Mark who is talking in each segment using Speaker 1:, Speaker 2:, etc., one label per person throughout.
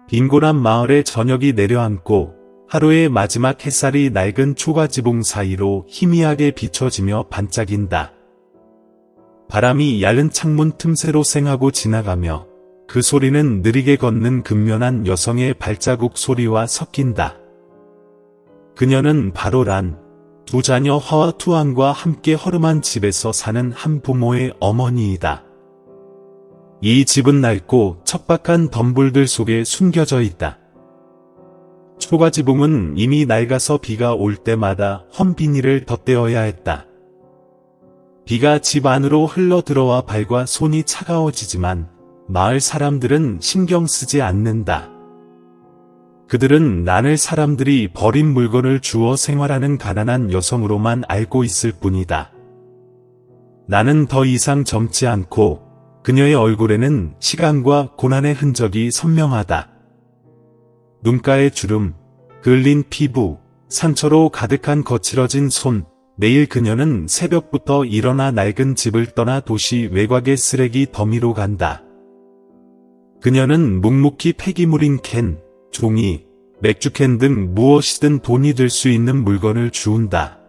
Speaker 1: 빈곤한 마을에 저녁이 내려앉고 하루의 마지막 햇살이 낡은 초가지붕 사이로 희미하게 비춰지며 반짝인다. 바람이 얇은 창문 틈새로 쌩하고 지나가며 그 소리는 느리게 걷는 근면한 여성의 발자국 소리와 섞인다. 그녀는 바로 두 자녀 화와 투안과 함께 허름한 집에서 사는 한 부모의 어머니이다. 이 집은 낡고 척박한 덤불들 속에 숨겨져 있다. 초가지붕은 이미 낡아서 비가 올 때마다 헌 비닐을 덧대어야 했다. 비가 집 안으로 흘러 들어와 발과 손이 차가워지지만 마을 사람들은 신경 쓰지 않는다. 그들은 나를 사람들이 버린 물건을 주워 생활하는 가난한 여성으로만 알고 있을 뿐이다. 나는 더 이상 젊지 않고 그녀의 얼굴에는 시간과 고난의 흔적이 선명하다. 눈가의 주름, 그을린 피부, 상처로 가득한 거칠어진 손, 매일 그녀는 새벽부터 일어나 낡은 집을 떠나 도시 외곽의 쓰레기 더미로 간다. 그녀는 묵묵히 폐기물인 캔, 종이, 맥주캔 등 무엇이든 돈이 될 수 있는 물건을 주운다.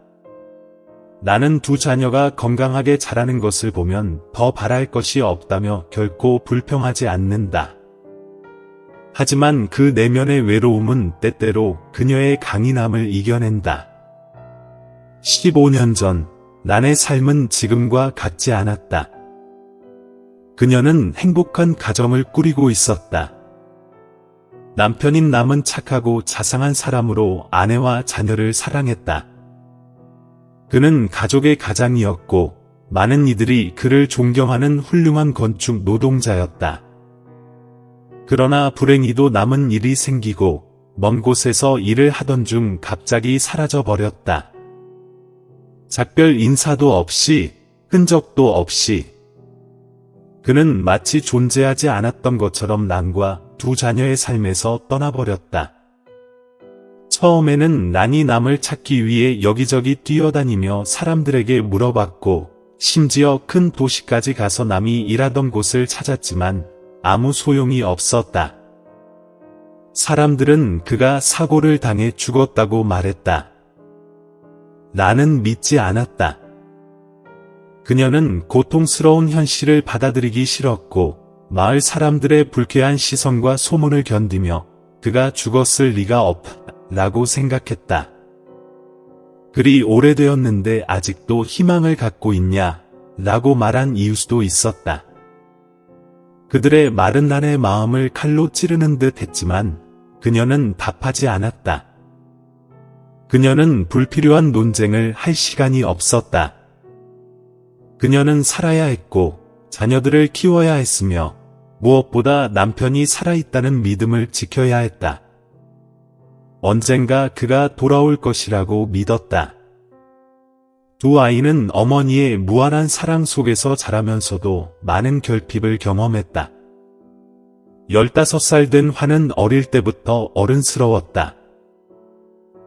Speaker 1: 나는 두 자녀가 건강하게 자라는 것을 보면 더 바랄 것이 없다며 결코 불평하지 않는다. 하지만 그 내면의 외로움은 때때로 그녀의 강인함을 이겨낸다. 15년 전, 나의 삶은 지금과 같지 않았다. 그녀는 행복한 가정을 꾸리고 있었다. 남편인 남은 착하고 자상한 사람으로 아내와 자녀를 사랑했다. 그는 가족의 가장이었고 많은 이들이 그를 존경하는 훌륭한 건축 노동자였다. 그러나 불행히도 남은 일이 생기고 먼 곳에서 일을 하던 중 갑자기 사라져 버렸다. 작별 인사도 없이, 흔적도 없이. 그는 마치 존재하지 않았던 것처럼 난과 두 자녀의 삶에서 떠나버렸다. 처음에는 난이 남을 찾기 위해 여기저기 뛰어다니며 사람들에게 물어봤고 심지어 큰 도시까지 가서 남이 일하던 곳을 찾았지만 아무 소용이 없었다. 사람들은 그가 사고를 당해 죽었다고 말했다. 나는 믿지 않았다. 그녀는 고통스러운 현실을 받아들이기 싫었고 마을 사람들의 불쾌한 시선과 소문을 견디며 그가 죽었을 리가 없다고 생각했다. 그리 오래되었는데 아직도 희망을 갖고 있냐? 라고 말한 이웃도 있었다. 그들의 마른 난의 마음을 칼로 찌르는 듯 했지만 그녀는 답하지 않았다. 그녀는 불필요한 논쟁을 할 시간이 없었다. 그녀는 살아야 했고 자녀들을 키워야 했으며 무엇보다 남편이 살아있다는 믿음을 지켜야 했다. 언젠가 그가 돌아올 것이라고 믿었다. 두 아이는 어머니의 무한한 사랑 속에서 자라면서도 많은 결핍을 경험했다. 15살 된 화는 어릴 때부터 어른스러웠다.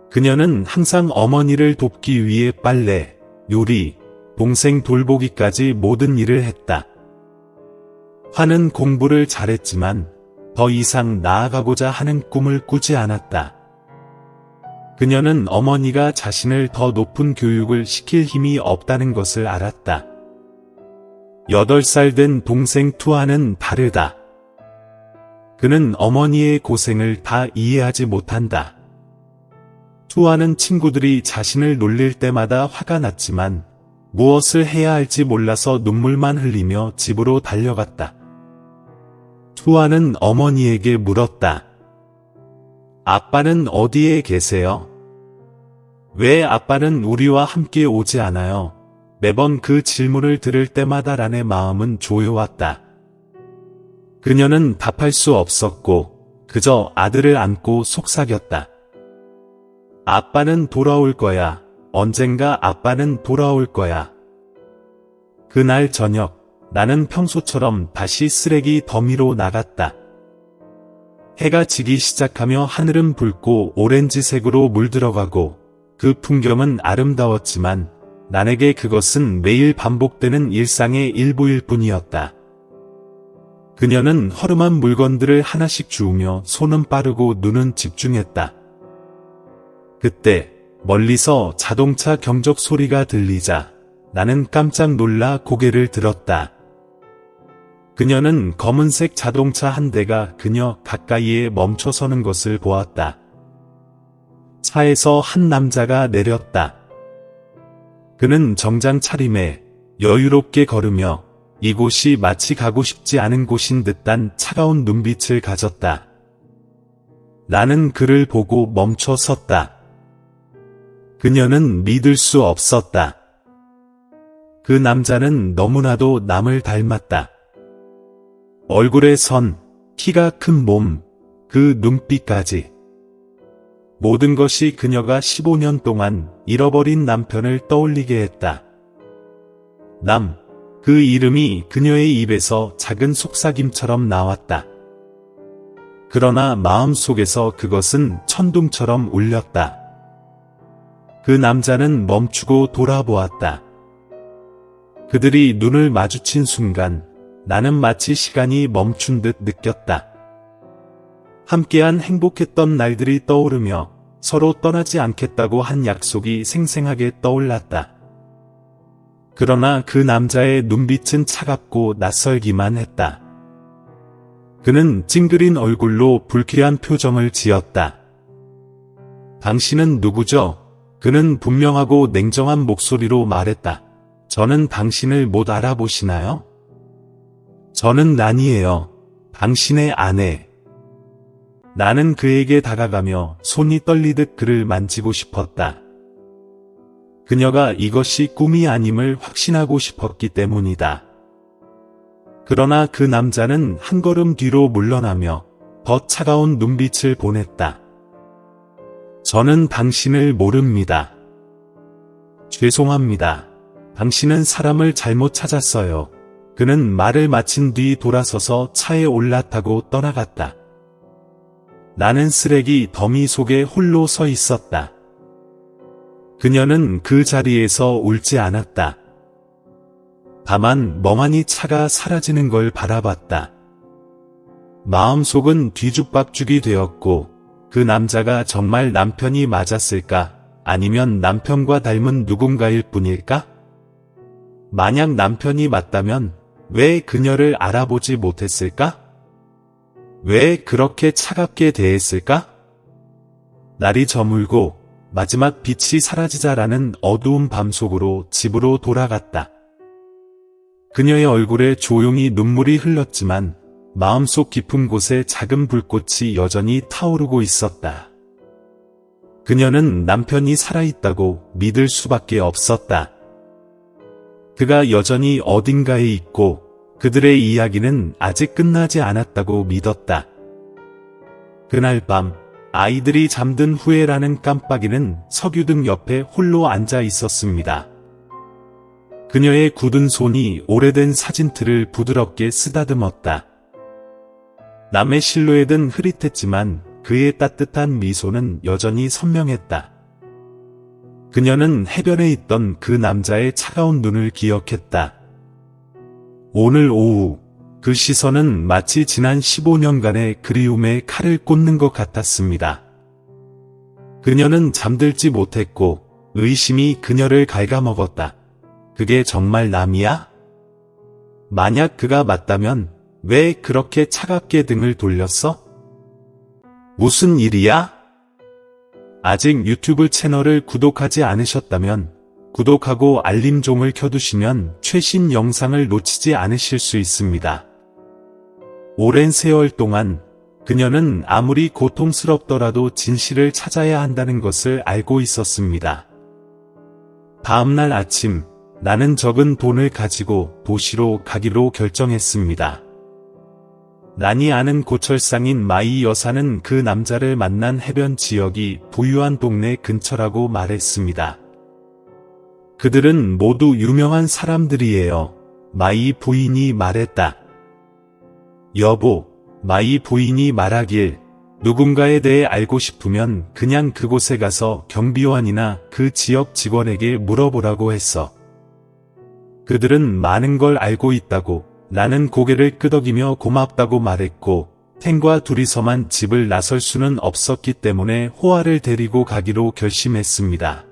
Speaker 1: 그녀는 항상 어머니를 돕기 위해 빨래, 요리, 동생 돌보기까지 모든 일을 했다. 화는 공부를 잘했지만 더 이상 나아가고자 하는 꿈을 꾸지 않았다. 그녀는 어머니가 자신을 더 높은 교육을 시킬 힘이 없다는 것을 알았다. 8살 된 동생 투아는 다르다. 그는 어머니의 고생을 다 이해하지 못한다. 투아는 친구들이 자신을 놀릴 때마다 화가 났지만 무엇을 해야 할지 몰라서 눈물만 흘리며 집으로 달려갔다. 투아는 어머니에게 물었다. 아빠는 어디에 계세요? 왜 아빠는 우리와 함께 오지 않아요? 매번 그 질문을 들을 때마다 란의 마음은 조여왔다. 그녀는 답할 수 없었고 그저 아들을 안고 속삭였다. 아빠는 돌아올 거야. 언젠가 아빠는 돌아올 거야. 그날 저녁 나는 평소처럼 다시 쓰레기 더미로 나갔다. 해가 지기 시작하며 하늘은 붉고 오렌지색으로 물들어가고 그 풍경은 아름다웠지만 난에게 그것은 매일 반복되는 일상의 일부일 뿐이었다. 그녀는 허름한 물건들을 하나씩 주우며 손은 빠르고 눈은 집중했다. 그때 멀리서 자동차 경적 소리가 들리자 나는 깜짝 놀라 고개를 들었다. 그녀는 검은색 자동차 한 대가 그녀 가까이에 멈춰서는 것을 보았다. 차에서 한 남자가 내렸다. 그는 정장 차림에 여유롭게 걸으며 이곳이 마치 가고 싶지 않은 곳인 듯한 차가운 눈빛을 가졌다. 나는 그를 보고 멈춰 섰다. 그녀는 믿을 수 없었다. 그 남자는 너무나도 남을 닮았다. 얼굴의 선, 키가 큰 몸, 그 눈빛까지. 모든 것이 그녀가 15년 동안 잃어버린 남편을 떠올리게 했다. 그 이름이 그녀의 입에서 작은 속삭임처럼 나왔다. 그러나 마음속에서 그것은 천둥처럼 울렸다. 그 남자는 멈추고 돌아보았다. 그들이 눈을 마주친 순간 나는 마치 시간이 멈춘 듯 느꼈다. 함께한 행복했던 날들이 떠오르며 서로 떠나지 않겠다고 한 약속이 생생하게 떠올랐다. 그러나 그 남자의 눈빛은 차갑고 낯설기만 했다. 그는 찡그린 얼굴로 불쾌한 표정을 지었다. 당신은 누구죠? 그는 분명하고 냉정한 목소리로 말했다. 저는 당신을 못 알아보시나요? 저는 란이에요. 당신의 아내. 나는 그에게 다가가며 손이 떨리듯 그를 만지고 싶었다. 그녀가 이것이 꿈이 아님을 확신하고 싶었기 때문이다. 그러나 그 남자는 한 걸음 뒤로 물러나며 더 차가운 눈빛을 보냈다. 저는 당신을 모릅니다. 죄송합니다. 당신은 사람을 잘못 찾았어요. 그는 말을 마친 뒤 돌아서서 차에 올라타고 떠나갔다. 나는 쓰레기 더미 속에 홀로 서 있었다. 그녀는 그 자리에서 울지 않았다. 다만 멍하니 차가 사라지는 걸 바라봤다. 마음속은 뒤죽박죽이 되었고 그 남자가 정말 남편이 맞았을까? 아니면 남편과 닮은 누군가일 뿐일까? 만약 남편이 맞다면 왜 그녀를 알아보지 못했을까? 왜 그렇게 차갑게 대했을까? 날이 저물고 마지막 빛이 사라지자라는 어두운 밤 속으로 집으로 돌아갔다. 그녀의 얼굴에 조용히 눈물이 흘렀지만 마음속 깊은 곳에 작은 불꽃이 여전히 타오르고 있었다. 그녀는 남편이 살아있다고 믿을 수밖에 없었다. 그가 여전히 어딘가에 있고 그들의 이야기는 아직 끝나지 않았다고 믿었다. 그날 밤 아이들이 잠든 후에라는 깜빡이는 석유등 옆에 홀로 앉아 있었습니다. 그녀의 굳은 손이 오래된 사진틀을 부드럽게 쓰다듬었다. 남의 실루엣은 흐릿했지만 그의 따뜻한 미소는 여전히 선명했다. 그녀는 해변에 있던 그 남자의 차가운 눈을 기억했다. 오늘 오후 그 시선은 마치 지난 15년간의 그리움에 칼을 꽂는 것 같았습니다. 그녀는 잠들지 못했고 의심이 그녀를 갉아먹었다. 그게 정말 남이야? 만약 그가 맞다면 왜 그렇게 차갑게 등을 돌렸어? 무슨 일이야? 아직 유튜브 채널을 구독하지 않으셨다면 구독하고 알림종을 켜두시면 최신 영상을 놓치지 않으실 수 있습니다. 오랜 세월 동안 그녀는 아무리 고통스럽더라도 진실을 찾아야 한다는 것을 알고 있었습니다. 다음날 아침, 나는 적은 돈을 가지고 도시로 가기로 결정했습니다. 난이 아는 고철상인 마이 여사는 그 남자를 만난 해변 지역이 부유한 동네 근처라고 말했습니다. 그들은 모두 유명한 사람들이에요. 마이 부인이 말했다. 여보, 마이 부인이 말하길 누군가에 대해 알고 싶으면 그냥 그곳에 가서 경비원이나 그 지역 직원에게 물어보라고 했어. 그들은 많은 걸 알고 있다고 나는 고개를 끄덕이며 고맙다고 말했고, 탱과 둘이서만 집을 나설 수는 없었기 때문에 호아를 데리고 가기로 결심했습니다.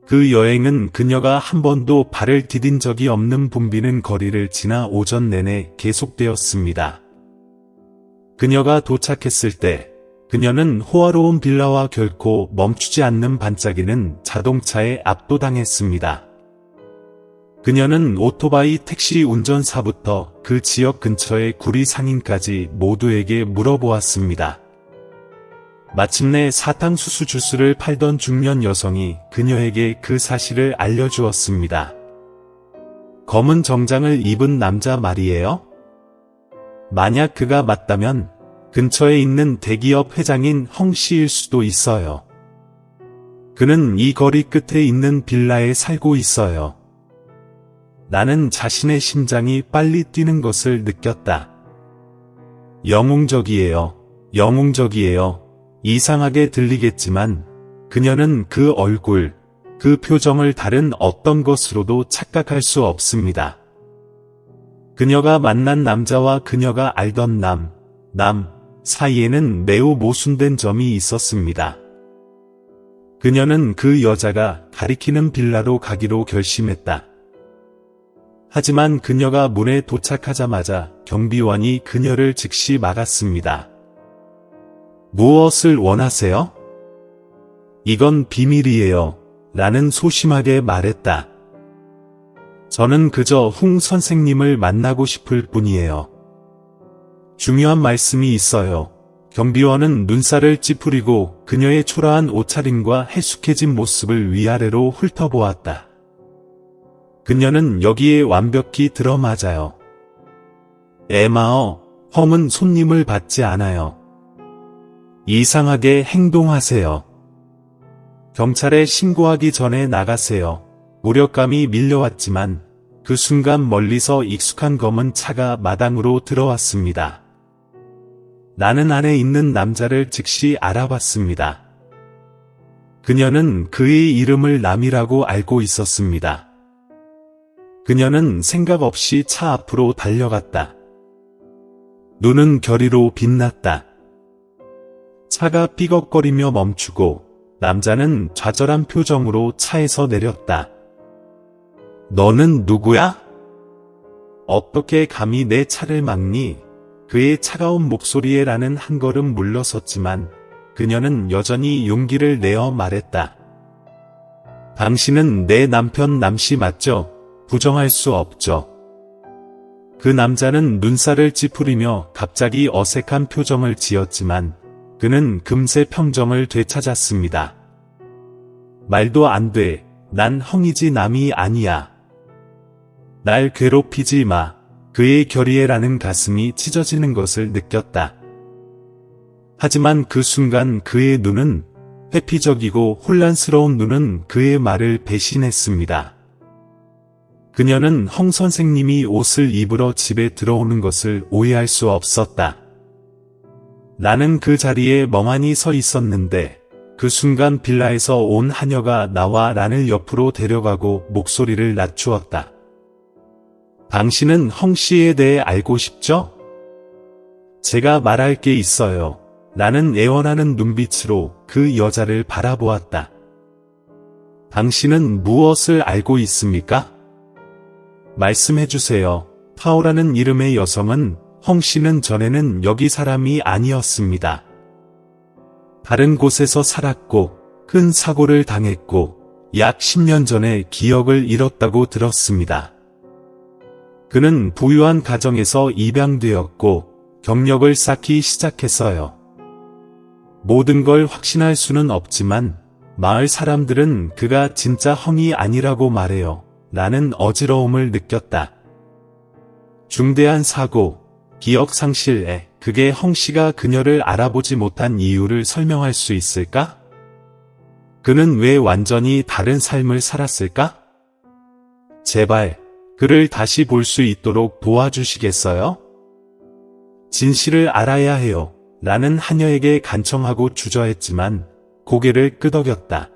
Speaker 1: 그 여행은 그녀가 한 번도 발을 디딘 적이 없는 붐비는 거리를 지나 오전 내내 계속되었습니다. 그녀가 도착했을 때 그녀는 호화로운 빌라와 결코 멈추지 않는 반짝이는 자동차에 압도당했습니다. 그녀는 오토바이 택시 운전사부터 그 지역 근처의 구리 상인까지 모두에게 물어보았습니다. 마침내 사탕수수 주스를 팔던 중년 여성이 그녀에게 그 사실을 알려주었습니다. 검은 정장을 입은 남자 말이에요? 만약 그가 맞다면 근처에 있는 대기업 회장인 헝 씨일 수도 있어요. 그는 이 거리 끝에 있는 빌라에 살고 있어요. 나는 자신의 심장이 빨리 뛰는 것을 느꼈다. 영웅적이에요. 영웅적이에요. 이상하게 들리겠지만 그녀는 그 얼굴, 그 표정을 다른 어떤 것으로도 착각할 수 없습니다. 그녀가 만난 남자와 그녀가 알던 남 사이에는 매우 모순된 점이 있었습니다. 그녀는 그 여자가 가리키는 빌라로 가기로 결심했다. 하지만 그녀가 문에 도착하자마자 경비원이 그녀를 즉시 막았습니다. 무엇을 원하세요? 이건 비밀이에요. 라는 소심하게 말했다. 저는 그저 흥 선생님을 만나고 싶을 뿐이에요. 중요한 말씀이 있어요. 경비원은 눈살을 찌푸리고 그녀의 초라한 옷차림과 해숙해진 모습을 위아래로 훑어보았다. 그녀는 여기에 완벽히 들어맞아요. 에마어, 험은 손님을 받지 않아요. 이상하게 행동하세요. 경찰에 신고하기 전에 나가세요. 무력감이 밀려왔지만 그 순간 멀리서 익숙한 검은 차가 마당으로 들어왔습니다. 나는 안에 있는 남자를 즉시 알아봤습니다. 그녀는 그의 이름을 남이라고 알고 있었습니다. 그녀는 생각 없이 차 앞으로 달려갔다. 눈은 결의로 빛났다. 차가 삐걱거리며 멈추고 남자는 좌절한 표정으로 차에서 내렸다. 너는 누구야? 어떻게 감히 내 차를 막니? 그의 차가운 목소리에 나는 한 걸음 물러섰지만 그녀는 여전히 용기를 내어 말했다. 당신은 내 남편 남씨 맞죠? 부정할 수 없죠. 그 남자는 눈살을 찌푸리며 갑자기 어색한 표정을 지었지만 그는 금세 평정을 되찾았습니다. 말도 안 돼. 난 헝이지 남이 아니야. 날 괴롭히지 마. 그의 결의에 나는 가슴이 찢어지는 것을 느꼈다. 하지만 그 순간 그의 눈은 회피적이고 혼란스러운 눈은 그의 말을 배신했습니다. 그녀는 헝 선생님이 옷을 입으러 집에 들어오는 것을 오해할 수 없었다. 나는 그 자리에 멍하니 서 있었는데 그 순간 빌라에서 온 하녀가 나와 란을 옆으로 데려가고 목소리를 낮추었다. 당신은 헝 씨에 대해 알고 싶죠? 제가 말할 게 있어요. 나는 애원하는 눈빛으로 그 여자를 바라보았다. 당신은 무엇을 알고 있습니까? 말씀해주세요. 파오라는 이름의 여성은 헝 씨는 전에는 여기 사람이 아니었습니다. 다른 곳에서 살았고 큰 사고를 당했고 약 10년 전에 기억을 잃었다고 들었습니다. 그는 부유한 가정에서 입양되었고 경력을 쌓기 시작했어요. 모든 걸 확신할 수는 없지만 마을 사람들은 그가 진짜 헝이 아니라고 말해요. 나는 어지러움을 느꼈다. 중대한 사고, 기억 상실에 그게 헝 씨가 그녀를 알아보지 못한 이유를 설명할 수 있을까? 그는 왜 완전히 다른 삶을 살았을까? 제발 그를 다시 볼 수 있도록 도와주시겠어요? 진실을 알아야 해요. 나는 하녀에게 간청하고 주저했지만 고개를 끄덕였다.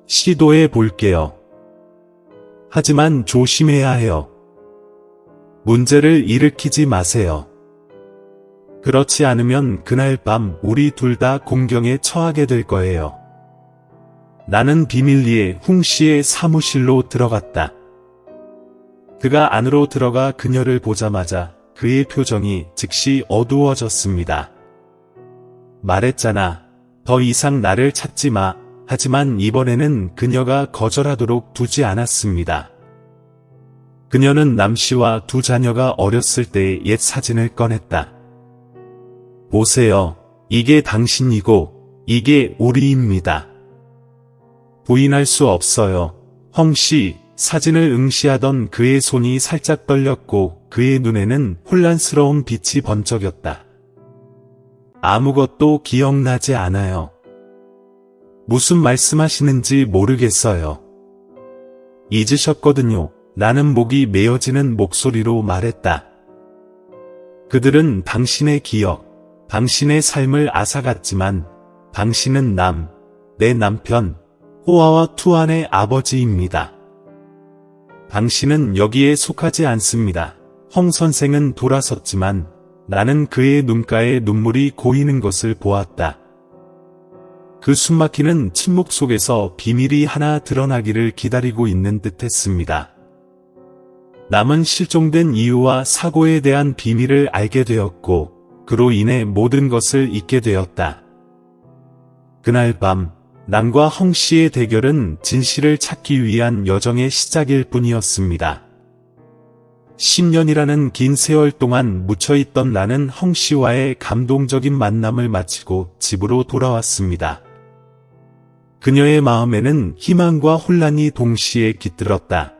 Speaker 1: 시도해 볼게요. 하지만 조심해야 해요. 문제를 일으키지 마세요. 그렇지 않으면 그날 밤 우리 둘 다 공경에 처하게 될 거예요. 나는 비밀리에 홍 씨의 사무실로 들어갔다. 그가 안으로 들어가 그녀를 보자마자 그의 표정이 즉시 어두워졌습니다. 말했잖아. 더 이상 나를 찾지 마. 하지만 이번에는 그녀가 거절하도록 두지 않았습니다. 그녀는 남 씨와 두 자녀가 어렸을 때의 옛 사진을 꺼냈다. 보세요. 이게 당신이고 이게 우리입니다. 부인할 수 없어요. 홍 씨, 사진을 응시하던 그의 손이 살짝 떨렸고 그의 눈에는 혼란스러운 빛이 번쩍였다. 아무것도 기억나지 않아요. 무슨 말씀하시는지 모르겠어요. 잊으셨거든요. 나는 목이 메어지는 목소리로 말했다. 그들은 당신의 기억, 당신의 삶을 앗아갔지만 당신은 내 남편, 호아와 투안의 아버지입니다. 당신은 여기에 속하지 않습니다. 홍 선생은 돌아섰지만 나는 그의 눈가에 눈물이 고이는 것을 보았다. 그 숨막히는 침묵 속에서 비밀이 하나 드러나기를 기다리고 있는 듯했습니다. 남은 실종된 이유와 사고에 대한 비밀을 알게 되었고 그로 인해 모든 것을 잊게 되었다. 그날 밤 남과 홍 씨의 대결은 진실을 찾기 위한 여정의 시작일 뿐이었습니다. 10년이라는 긴 세월 동안 묻혀있던 나는 홍 씨와의 감동적인 만남을 마치고 집으로 돌아왔습니다. 그녀의 마음에는 희망과 혼란이 동시에 깃들었다.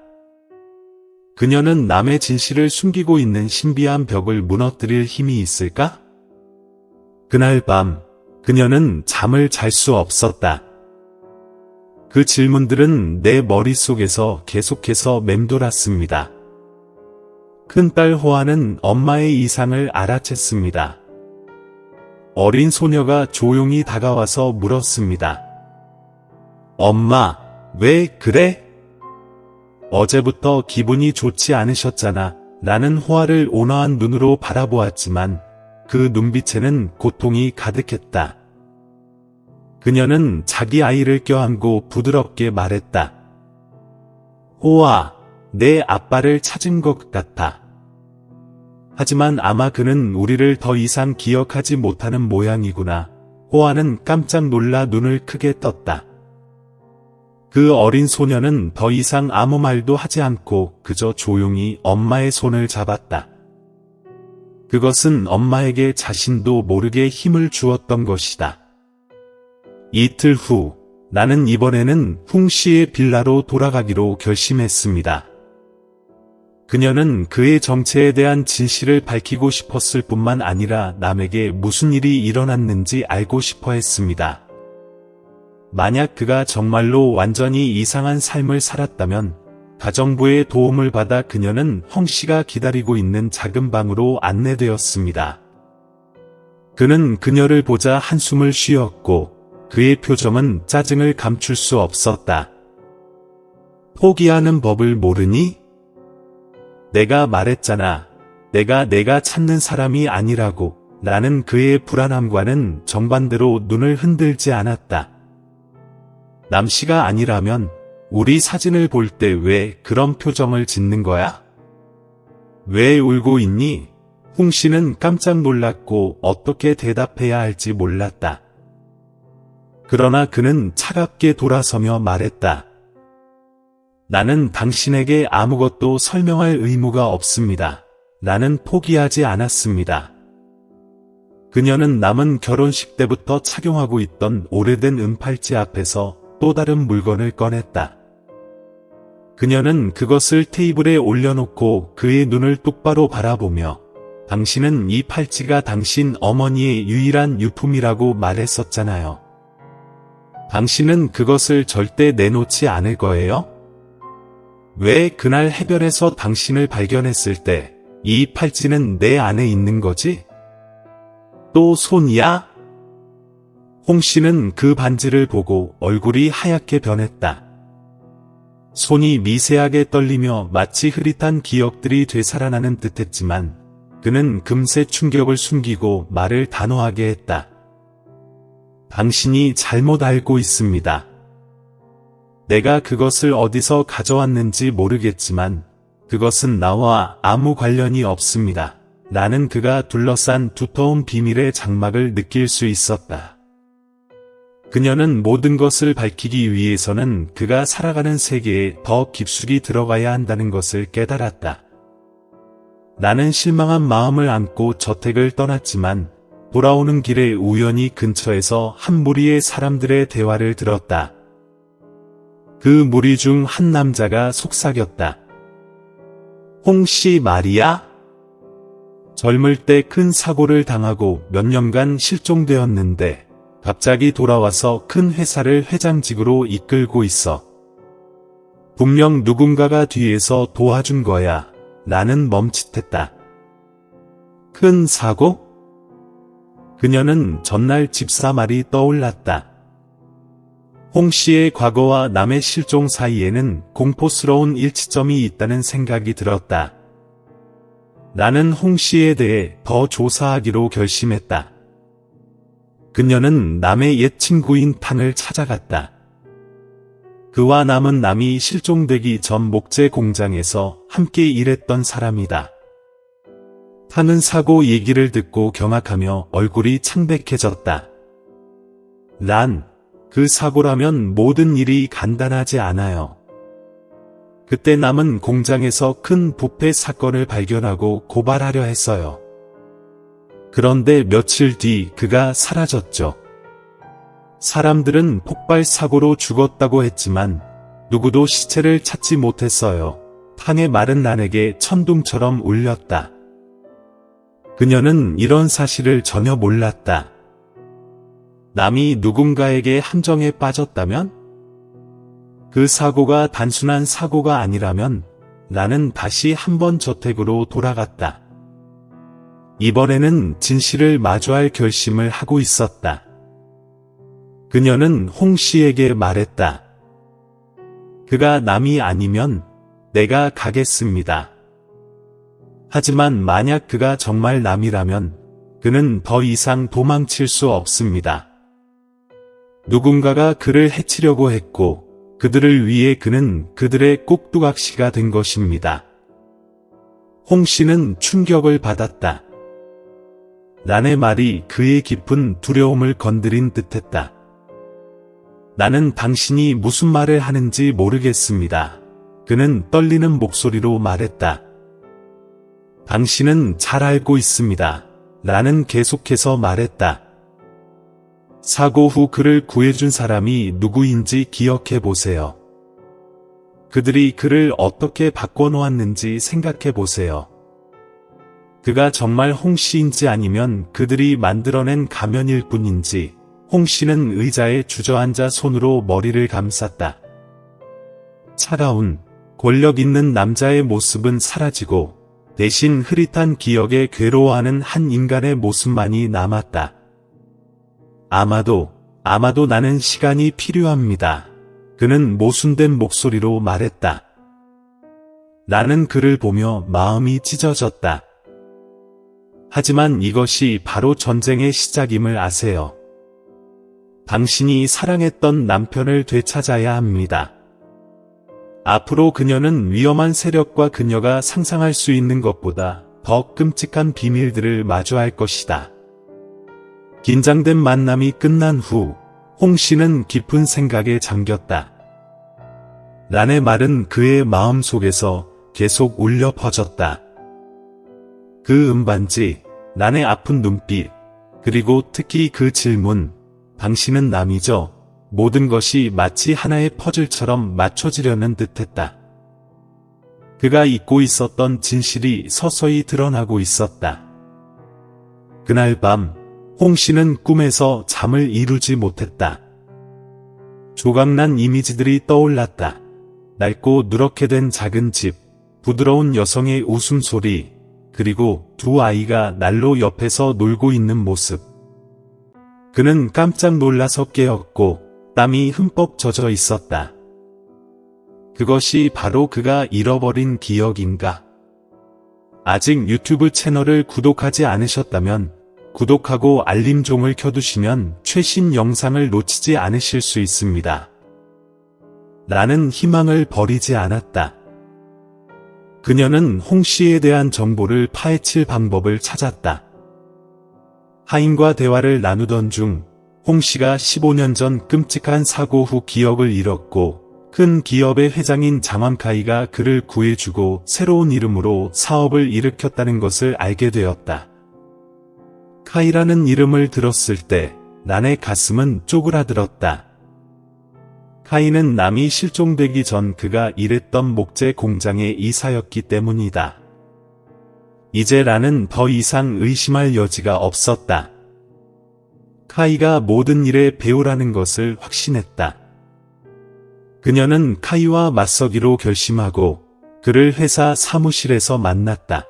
Speaker 1: 그녀는 남의 진실을 숨기고 있는 신비한 벽을 무너뜨릴 힘이 있을까? 그날 밤, 그녀는 잠을 잘 수 없었다. 그 질문들은 내 머릿속에서 계속해서 맴돌았습니다. 큰딸 호아는 엄마의 이상을 알아챘습니다. 어린 소녀가 조용히 다가와서 물었습니다. 엄마, 왜 그래? 어제부터 기분이 좋지 않으셨잖아. 나는 호아를 온화한 눈으로 바라보았지만 그 눈빛에는 고통이 가득했다. 그녀는 자기 아이를 껴안고 부드럽게 말했다. 호아, 내 아빠를 찾은 것 같아. 하지만 아마 그는 우리를 더 이상 기억하지 못하는 모양이구나. 호아는 깜짝 놀라 눈을 크게 떴다. 그 어린 소녀는 더 이상 아무 말도 하지 않고 그저 조용히 엄마의 손을 잡았다. 그것은 엄마에게 자신도 모르게 힘을 주었던 것이다. 이틀 후, 나는 이번에는 홍 씨의 빌라로 돌아가기로 결심했습니다. 그녀는 그의 정체에 대한 진실을 밝히고 싶었을 뿐만 아니라 남에게 무슨 일이 일어났는지 알고 싶어 했습니다. 만약 그가 정말로 완전히 이상한 삶을 살았다면 가정부의 도움을 받아 그녀는 홍 씨가 기다리고 있는 작은 방으로 안내되었습니다. 그는 그녀를 보자 한숨을 쉬었고 그의 표정은 짜증을 감출 수 없었다. 포기하는 법을 모르니? 내가 말했잖아. 내가 찾는 사람이 아니라고. 나는 그의 불안함과는 정반대로 눈을 흔들지 않았다. 남 씨가 아니라면 우리 사진을 볼 때 왜 그런 표정을 짓는 거야? 왜 울고 있니? 홍 씨는 깜짝 놀랐고 어떻게 대답해야 할지 몰랐다. 그러나 그는 차갑게 돌아서며 말했다. 나는 당신에게 아무것도 설명할 의무가 없습니다. 나는 포기하지 않았습니다. 그녀는 남은 결혼식 때부터 착용하고 있던 오래된 은팔찌 앞에서 또 다른 물건을 꺼냈다. 그녀는 그것을 테이블에 올려놓고 그의 눈을 똑바로 바라보며 당신은 이 팔찌가 당신 어머니의 유일한 유품이라고 말했었잖아요. 당신은 그것을 절대 내놓지 않을 거예요? 왜 그날 해변에서 당신을 발견했을 때 이 팔찌는 내 안에 있는 거지? 또 손이야? 홍 씨는 그 반지를 보고 얼굴이 하얗게 변했다. 손이 미세하게 떨리며 마치 흐릿한 기억들이 되살아나는 듯했지만 그는 금세 충격을 숨기고 말을 단호하게 했다. 당신이 잘못 알고 있습니다. 내가 그것을 어디서 가져왔는지 모르겠지만 그것은 나와 아무 관련이 없습니다. 나는 그가 둘러싼 두터운 비밀의 장막을 느낄 수 있었다. 그녀는 모든 것을 밝히기 위해서는 그가 살아가는 세계에 더 깊숙이 들어가야 한다는 것을 깨달았다. 나는 실망한 마음을 안고 저택을 떠났지만 돌아오는 길에 우연히 근처에서 한 무리의 사람들의 대화를 들었다. 그 무리 중 한 남자가 속삭였다. 홍씨 말이야? 젊을 때 큰 사고를 당하고 몇 년간 실종되었는데 갑자기 돌아와서 큰 회사를 회장직으로 이끌고 있어. 분명 누군가가 뒤에서 도와준 거야. 나는 멈칫했다. 큰 사고? 그녀는 전날 집사 말이 떠올랐다. 홍 씨의 과거와 남의 실종 사이에는 공포스러운 일치점이 있다는 생각이 들었다. 나는 홍 씨에 대해 더 조사하기로 결심했다. 그녀는 남의 옛 친구인 탕을 찾아갔다. 그와 남은 남이 실종되기 전 목재 공장에서 함께 일했던 사람이다. 탕은 사고 얘기를 듣고 경악하며 얼굴이 창백해졌다. 난 그 사고라면 모든 일이 간단하지 않아요. 그때 남은 공장에서 큰 부패 사건을 발견하고 고발하려 했어요. 그런데 며칠 뒤 그가 사라졌죠. 사람들은 폭발 사고로 죽었다고 했지만 누구도 시체를 찾지 못했어요. 탕의 말은 난에게 천둥처럼 울렸다. 그녀는 이런 사실을 전혀 몰랐다. 남이 누군가에게 함정에 빠졌다면? 그 사고가 단순한 사고가 아니라면 나는 다시 한번 저택으로 돌아갔다. 이번에는 진실을 마주할 결심을 하고 있었다. 그녀는 홍 씨에게 말했다. 그가 남이 아니면 내가 가겠습니다. 하지만 만약 그가 정말 남이라면 그는 더 이상 도망칠 수 없습니다. 누군가가 그를 해치려고 했고 그들을 위해 그는 그들의 꼭두각시가 된 것입니다. 홍 씨는 충격을 받았다. 난의 말이 그의 깊은 두려움을 건드린 듯했다. 나는 당신이 무슨 말을 하는지 모르겠습니다. 그는 떨리는 목소리로 말했다. 당신은 잘 알고 있습니다. 나는 계속해서 말했다. 사고 후 그를 구해준 사람이 누구인지 기억해 보세요. 그들이 그를 어떻게 바꿔놓았는지 생각해 보세요. 그가 정말 홍 씨인지 아니면 그들이 만들어낸 가면일 뿐인지. 홍 씨는 의자에 주저앉아 손으로 머리를 감쌌다. 차가운 권력 있는 남자의 모습은 사라지고 대신 흐릿한 기억에 괴로워하는 한 인간의 모습만이 남았다. 아마도 나는 시간이 필요합니다. 그는 모순된 목소리로 말했다. 나는 그를 보며 마음이 찢어졌다. 하지만 이것이 바로 전쟁의 시작임을 아세요. 당신이 사랑했던 남편을 되찾아야 합니다. 앞으로 그녀는 위험한 세력과 그녀가 상상할 수 있는 것보다 더 끔찍한 비밀들을 마주할 것이다. 긴장된 만남이 끝난 후 홍 씨는 깊은 생각에 잠겼다. 난의 말은 그의 마음 속에서 계속 울려 퍼졌다. 그 음반지, 난의 아픈 눈빛, 그리고 특히 그 질문, 당신은 남이죠? 모든 것이 마치 하나의 퍼즐처럼 맞춰지려는 듯했다. 그가 잊고 있었던 진실이 서서히 드러나고 있었다. 그날 밤, 홍 씨는 꿈에서 잠을 이루지 못했다. 조각난 이미지들이 떠올랐다. 낡고 누렇게 된 작은 집, 부드러운 여성의 웃음소리, 그리고 두 아이가 난로 옆에서 놀고 있는 모습. 그는 깜짝 놀라서 깨었고 땀이 흠뻑 젖어 있었다. 그것이 바로 그가 잃어버린 기억인가? 아직 유튜브 채널을 구독하지 않으셨다면 구독하고 알림종을 켜두시면 최신 영상을 놓치지 않으실 수 있습니다. 나는 희망을 버리지 않았다. 그녀는 홍 씨에 대한 정보를 파헤칠 방법을 찾았다. 하인과 대화를 나누던 중 홍 씨가 15년 전 끔찍한 사고 후 기억을 잃었고 큰 기업의 회장인 장원카이가 그를 구해주고 새로운 이름으로 사업을 일으켰다는 것을 알게 되었다. 카이라는 이름을 들었을 때 난의 가슴은 쪼그라들었다. 카이는 남이 실종되기 전 그가 일했던 목재 공장의 이사였기 때문이다. 이제 나는 더 이상 의심할 여지가 없었다. 카이가 모든 일의 배우라는 것을 확신했다. 그녀는 카이와 맞서기로 결심하고 그를 회사 사무실에서 만났다.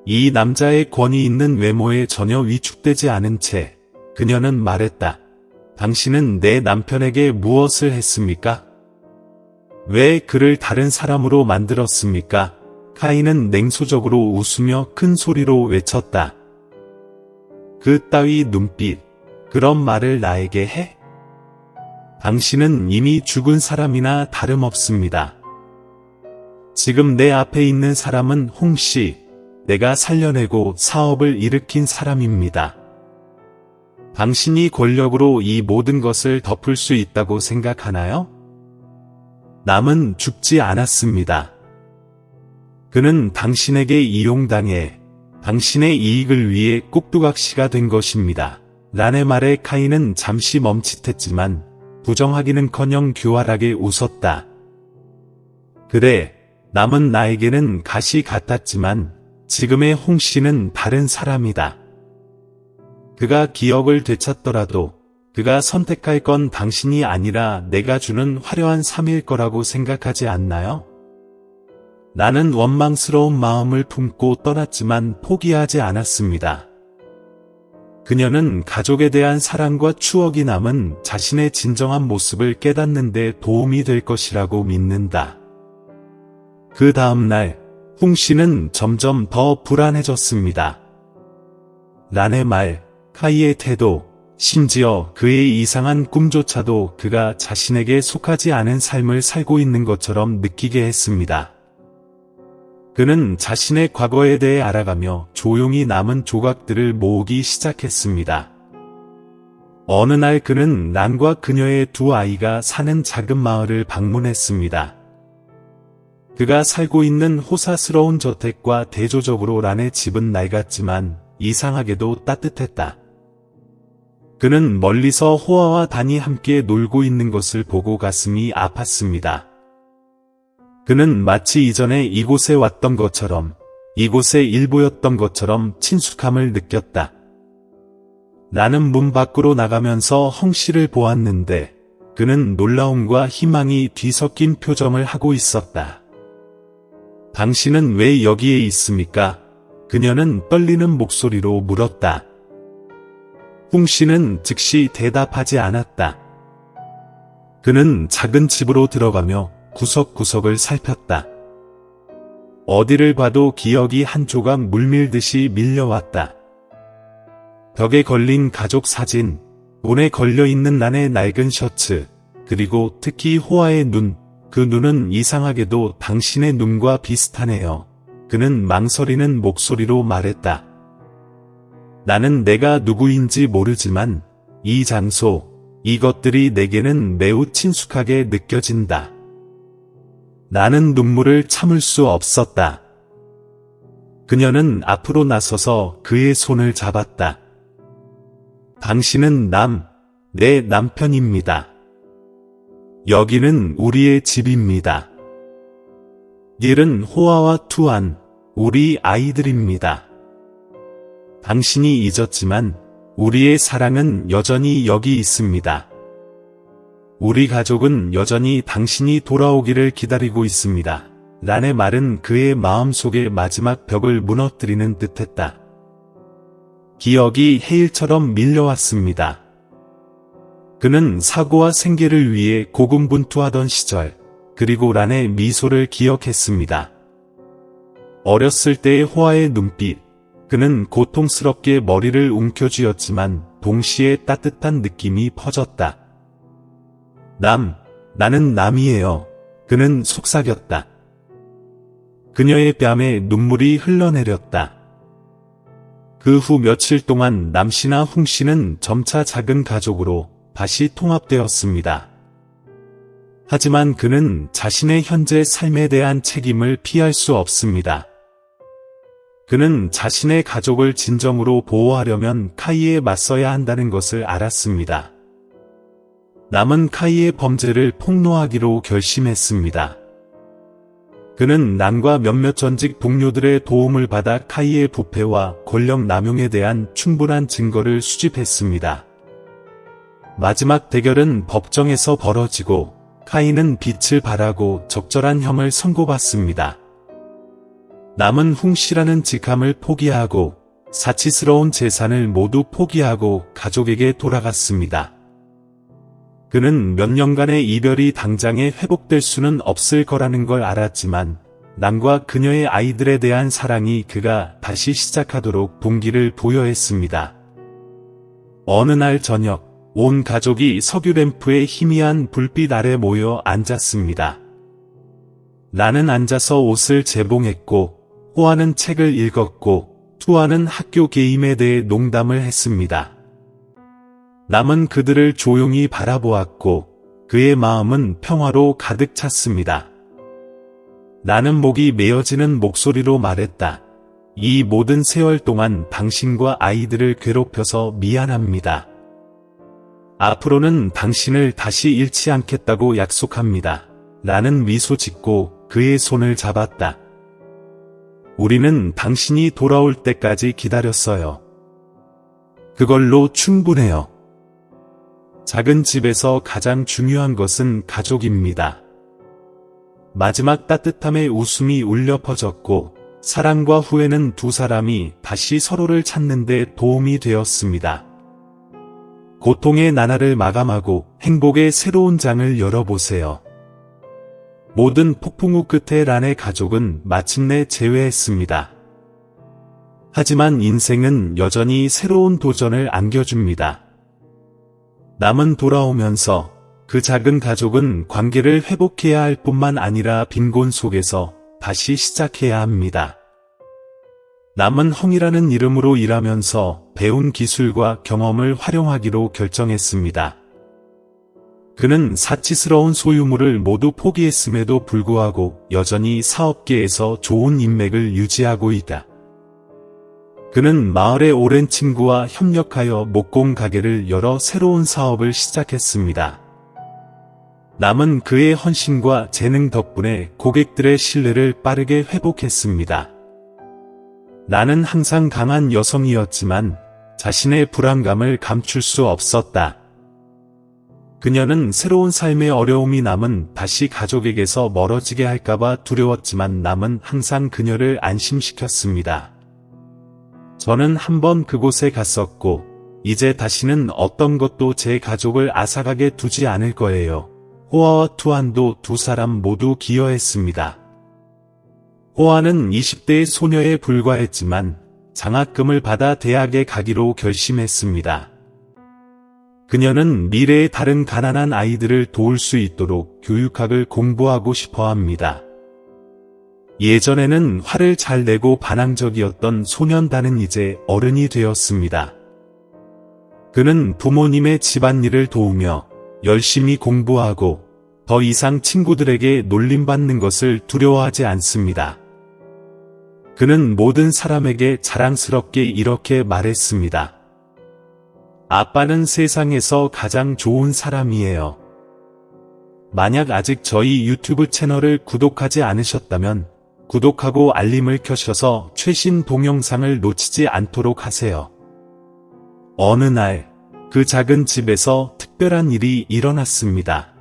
Speaker 1: 이 남자의 권위 있는 외모에 전혀 위축되지 않은 채 그녀는 말했다. 당신은 내 남편에게 무엇을 했습니까? 왜 그를 다른 사람으로 만들었습니까? 카이는 냉소적으로 웃으며 큰 소리로 외쳤다. 그 따위 눈빛, 그런 말을 나에게 해? 당신은 이미 죽은 사람이나 다름없습니다. 지금 내 앞에 있는 사람은 홍 씨, 내가 살려내고 사업을 일으킨 사람입니다. 당신이 권력으로 이 모든 것을 덮을 수 있다고 생각하나요? 남은 죽지 않았습니다. 그는 당신에게 이용당해 당신의 이익을 위해 꼭두각시가 된 것입니다. 란의 말에 카이는 잠시 멈칫했지만 부정하기는커녕 교활하게 웃었다. 그래, 남은 나에게는 가시 같았지만 지금의 홍 씨는 다른 사람이다. 그가 기억을 되찾더라도 그가 선택할 건 당신이 아니라 내가 주는 화려한 삶일 거라고 생각하지 않나요? 나는 원망스러운 마음을 품고 떠났지만 포기하지 않았습니다. 그녀는 가족에 대한 사랑과 추억이 남은 자신의 진정한 모습을 깨닫는 데 도움이 될 것이라고 믿는다. 그 다음 날, 홍 씨는 점점 더 불안해졌습니다. 란의 말, 카이의 태도, 심지어 그의 이상한 꿈조차도 그가 자신에게 속하지 않은 삶을 살고 있는 것처럼 느끼게 했습니다. 그는 자신의 과거에 대해 알아가며 조용히 남은 조각들을 모으기 시작했습니다. 어느 날 그는 란과 그녀의 두 아이가 사는 작은 마을을 방문했습니다. 그가 살고 있는 호사스러운 저택과 대조적으로 란의 집은 낡았지만 이상하게도 따뜻했다. 그는 멀리서 호아와 단이 함께 놀고 있는 것을 보고 가슴이 아팠습니다. 그는 마치 이전에 이곳에 왔던 것처럼, 이곳의 일부였던 것처럼 친숙함을 느꼈다. 나는 문 밖으로 나가면서 홍 씨를 보았는데 그는 놀라움과 희망이 뒤섞인 표정을 하고 있었다. 당신은 왜 여기에 있습니까? 그녀는 떨리는 목소리로 물었다. 홍 씨는 즉시 대답하지 않았다. 그는 작은 집으로 들어가며 구석구석을 살폈다. 어디를 봐도 기억이 한 조각 물밀듯이 밀려왔다. 벽에 걸린 가족 사진, 문에 걸려있는 란의 낡은 셔츠, 그리고 특히 호아의 눈, 그 눈은 이상하게도 당신의 눈과 비슷하네요. 그는 망설이는 목소리로 말했다. 나는 내가 누구인지 모르지만 이 장소, 이것들이 내게는 매우 친숙하게 느껴진다. 나는 눈물을 참을 수 없었다. 그녀는 앞으로 나서서 그의 손을 잡았다. 당신은 내 남편입니다. 여기는 우리의 집입니다. 닐은 호아와 투안, 우리 아이들입니다. 당신이 잊었지만 우리의 사랑은 여전히 여기 있습니다. 우리 가족은 여전히 당신이 돌아오기를 기다리고 있습니다. 란의 말은 그의 마음속의 마지막 벽을 무너뜨리는 듯했다. 기억이 해일처럼 밀려왔습니다. 그는 사고와 생계를 위해 고군분투하던 시절, 그리고 란의 미소를 기억했습니다. 어렸을 때의 호아의 눈빛, 그는 고통스럽게 머리를 움켜쥐었지만 동시에 따뜻한 느낌이 퍼졌다. 나는 남이에요. 그는 속삭였다. 그녀의 뺨에 눈물이 흘러내렸다. 그 후 며칠 동안 남씨나 홍씨는 점차 작은 가족으로 다시 통합되었습니다. 하지만 그는 자신의 현재 삶에 대한 책임을 피할 수 없습니다. 그는 자신의 가족을 진정으로 보호하려면 카이에 맞서야 한다는 것을 알았습니다. 남은 카이의 범죄를 폭로하기로 결심했습니다. 그는 란과 몇몇 전직 동료들의 도움을 받아 카이의 부패와 권력 남용에 대한 충분한 증거를 수집했습니다. 마지막 대결은 법정에서 벌어지고 카이는 빛을 발하고 적절한 형을 선고받습니다. 남은 홍씨라는 직함을 포기하고 사치스러운 재산을 모두 포기하고 가족에게 돌아갔습니다. 그는 몇 년간의 이별이 당장에 회복될 수는 없을 거라는 걸 알았지만 란과 그녀의 아이들에 대한 사랑이 그가 다시 시작하도록 동기를 부여했습니다. 어느 날 저녁, 온 가족이 석유 램프의 희미한 불빛 아래 모여 앉았습니다. 란은 앉아서 옷을 재봉했고, 호아는 책을 읽었고, 투아는 학교 게임에 대해 농담을 했습니다. 남은 그들을 조용히 바라보았고 그의 마음은 평화로 가득 찼습니다. 나는 목이 메어지는 목소리로 말했다. 이 모든 세월 동안 당신과 아이들을 괴롭혀서 미안합니다. 앞으로는 당신을 다시 잃지 않겠다고 약속합니다. 나는 미소 짓고 그의 손을 잡았다. 우리는 당신이 돌아올 때까지 기다렸어요. 그걸로 충분해요. 작은 집에서 가장 중요한 것은 가족입니다. 마지막 따뜻함의 웃음이 울려 퍼졌고 사랑과 후회는 두 사람이 다시 서로를 찾는 데 도움이 되었습니다. 고통의 나날을 마감하고 행복의 새로운 장을 열어보세요. 모든 폭풍 후 끝에 란의 가족은 마침내 재회했습니다. 하지만 인생은 여전히 새로운 도전을 안겨줍니다. 남은 돌아오면서 그 작은 가족은 관계를 회복해야 할 뿐만 아니라 빈곤 속에서 다시 시작해야 합니다. 남은 헝이라는 이름으로 일하면서 배운 기술과 경험을 활용하기로 결정했습니다. 그는 사치스러운 소유물을 모두 포기했음에도 불구하고 여전히 사업계에서 좋은 인맥을 유지하고 있다. 그는 마을의 오랜 친구와 협력하여 목공 가게를 열어 새로운 사업을 시작했습니다. 남은 그의 헌신과 재능 덕분에 고객들의 신뢰를 빠르게 회복했습니다. 나는 항상 강한 여성이었지만 자신의 불안감을 감출 수 없었다. 그녀는 새로운 삶의 어려움이 남은 다시 가족에게서 멀어지게 할까봐 두려웠지만 남은 항상 그녀를 안심시켰습니다. 저는 한번 그곳에 갔었고 이제 다시는 어떤 것도 제 가족을 앗아가게 두지 않을 거예요. 호아와 투안도 두 사람 모두 기여했습니다. 호아는 20대의 소녀에 불과했지만 장학금을 받아 대학에 가기로 결심했습니다. 그녀는 미래의 다른 가난한 아이들을 도울 수 있도록 교육학을 공부하고 싶어 합니다. 예전에는 화를 잘 내고 반항적이었던 소년단은 이제 어른이 되었습니다. 그는 부모님의 집안일을 도우며 열심히 공부하고 더 이상 친구들에게 놀림받는 것을 두려워하지 않습니다. 그는 모든 사람에게 자랑스럽게 이렇게 말했습니다. 아빠는 세상에서 가장 좋은 사람이에요. 만약 아직 저희 유튜브 채널을 구독하지 않으셨다면 구독하고 알림을 켜셔서 최신 동영상을 놓치지 않도록 하세요. 어느 날, 그 작은 집에서 특별한 일이 일어났습니다.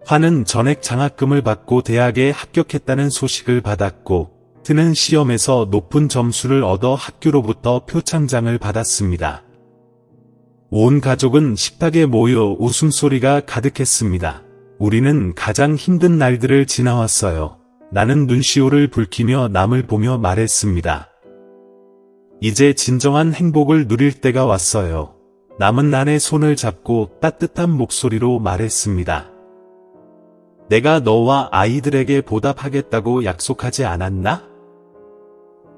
Speaker 1: 화는 전액 장학금을 받고 대학에 합격했다는 소식을 받았고, 트는 시험에서 높은 점수를 얻어 학교로부터 표창장을 받았습니다. 온 가족은 식탁에 모여 웃음소리가 가득했습니다. 우리는 가장 힘든 날들을 지나왔어요. 나는 눈시울을 붉히며 남을 보며 말했습니다. 이제 진정한 행복을 누릴 때가 왔어요. 남은 난의 손을 잡고 따뜻한 목소리로 말했습니다. 내가 너와 아이들에게 보답하겠다고 약속하지 않았나?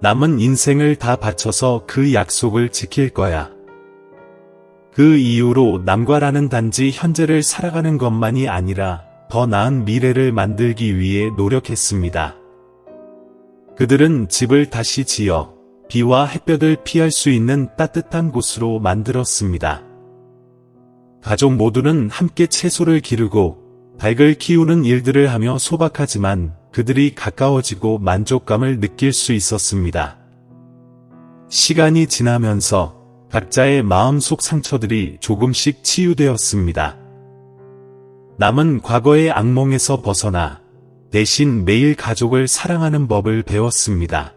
Speaker 1: 남은 인생을 다 바쳐서 그 약속을 지킬 거야. 그 이후로 남과라는 단지 현재를 살아가는 것만이 아니라 더 나은 미래를 만들기 위해 노력했습니다. 그들은 집을 다시 지어 비와 햇볕을 피할 수 있는 따뜻한 곳으로 만들었습니다. 가족 모두는 함께 채소를 기르고 닭을 키우는 일들을 하며 소박하지만 그들이 가까워지고 만족감을 느낄 수 있었습니다. 시간이 지나면서 각자의 마음속 상처들이 조금씩 치유되었습니다. 남은 과거의 악몽에서 벗어나 대신 매일 가족을 사랑하는 법을 배웠습니다.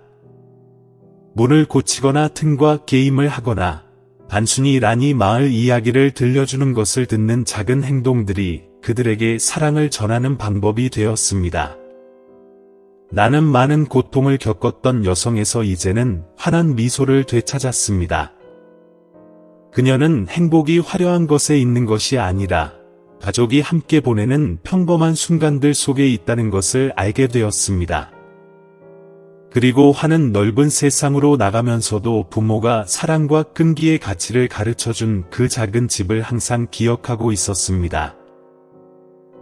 Speaker 1: 문을 고치거나 틈과 게임을 하거나 단순히 란이 마을 이야기를 들려주는 것을 듣는 작은 행동들이 그들에게 사랑을 전하는 방법이 되었습니다. 나는 많은 고통을 겪었던 여성에서 이제는 환한 미소를 되찾았습니다. 그녀는 행복이 화려한 것에 있는 것이 아니라 가족이 함께 보내는 평범한 순간들 속에 있다는 것을 알게 되었습니다. 그리고 하는 넓은 세상으로 나가면서도 부모가 사랑과 끈기의 가치를 가르쳐준 그 작은 집을 항상 기억하고 있었습니다.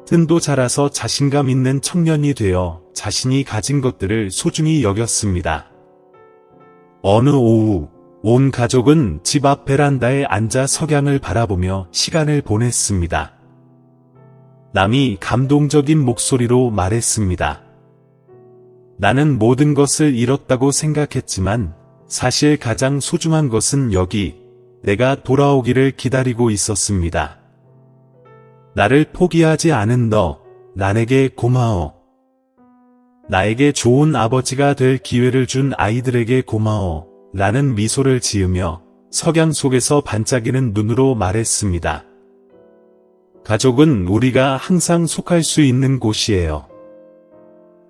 Speaker 1: 튼도 자라서 자신감 있는 청년이 되어 자신이 가진 것들을 소중히 여겼습니다. 어느 오후, 온 가족은 집 앞 베란다에 앉아 석양을 바라보며 시간을 보냈습니다. 남이 감동적인 목소리로 말했습니다. 나는 모든 것을 잃었다고 생각했지만 사실 가장 소중한 것은 여기, 내가 돌아오기를 기다리고 있었습니다. 나를 포기하지 않은 너, 나에게 고마워. 나에게 좋은 아버지가 될 기회를 준 아이들에게 고마워. 라는 미소를 지으며 석양 속에서 반짝이는 눈으로 말했습니다. 가족은 우리가 항상 속할 수 있는 곳이에요.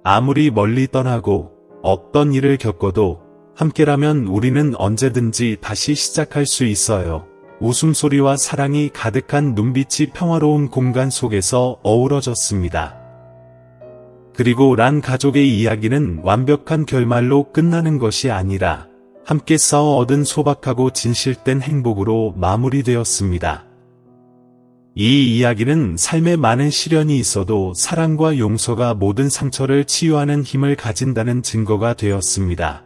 Speaker 1: 아무리 멀리 떠나고 어떤 일을 겪어도 함께라면 우리는 언제든지 다시 시작할 수 있어요. 웃음소리와 사랑이 가득한 눈빛이 평화로운 공간 속에서 어우러졌습니다. 그리고 란 가족의 이야기는 완벽한 결말로 끝나는 것이 아니라 함께 싸워 얻은 소박하고 진실된 행복으로 마무리되었습니다. 이 이야기는 삶에 많은 시련이 있어도 사랑과 용서가 모든 상처를 치유하는 힘을 가진다는 증거가 되었습니다.